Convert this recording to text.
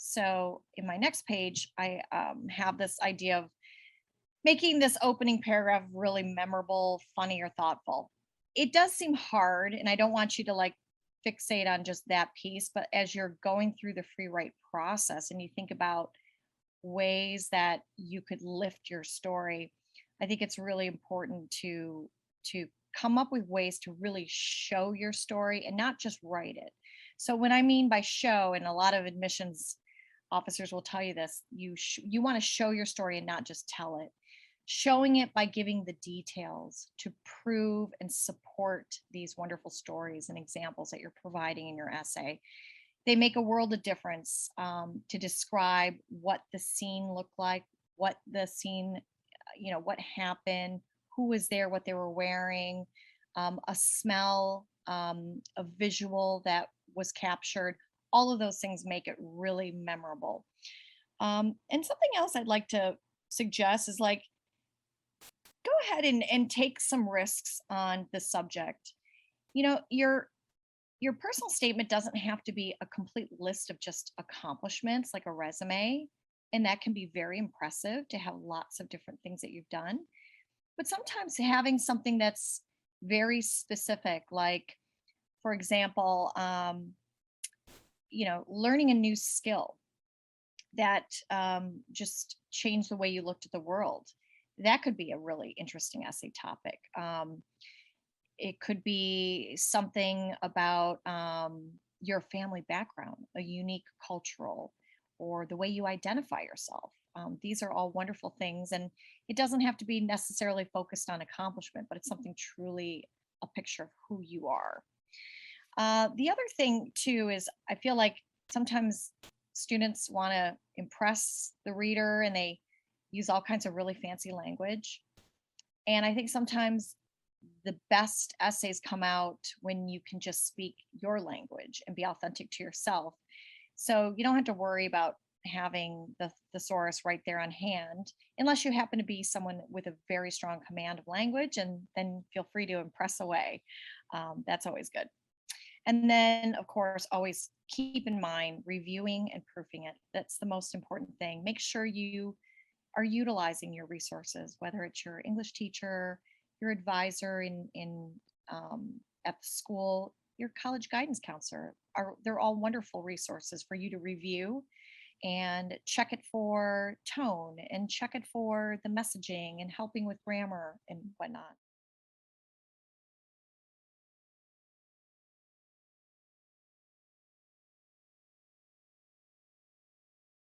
So in my next page, I have this idea of making this opening paragraph really memorable, funny, or thoughtful. It does seem hard, and I don't want you to like fixate on just that piece, but as you're going through the free write process and you think about ways that you could lift your story, I think it's really important to come up with ways to really show your story and not just write it. So when I mean by show, and a lot of admissions officers will tell you this, you want to show your story and not just tell it. Showing it by giving the details to prove and support these wonderful stories and examples that you're providing in your essay, they make a world of difference, to describe what the scene looked like, what the scene, what happened, who was there, what they were wearing, a smell, a visual that was captured. All of those things make it really memorable. And something else I'd like to suggest is like, go ahead and take some risks on the subject. Your personal statement doesn't have to be a complete list of just accomplishments like a resume, and that can be very impressive to have lots of different things that you've done. But sometimes having something that's very specific, like, for example, learning a new skill that just changed the way you looked at the world. That could be a really interesting essay topic. It could be something about your family background, a unique cultural, or the way you identify yourself. These are all wonderful things, and it doesn't have to be necessarily focused on accomplishment, but it's something truly a picture of who you are. The other thing, too, is I feel like sometimes students want to impress the reader and they use all kinds of really fancy language. And I think sometimes the best essays come out when you can just speak your language and be authentic to yourself. So you don't have to worry about having the thesaurus right there on hand, unless you happen to be someone with a very strong command of language, and then feel free to impress away. That's always good. And then, of course, always keep in mind reviewing and proofing it. That's the most important thing. Make sure you are utilizing your resources, whether it's your English teacher, your advisor at the school, your college guidance counselor. They're all wonderful resources for you to review and check it for tone and check it for the messaging and helping with grammar and whatnot.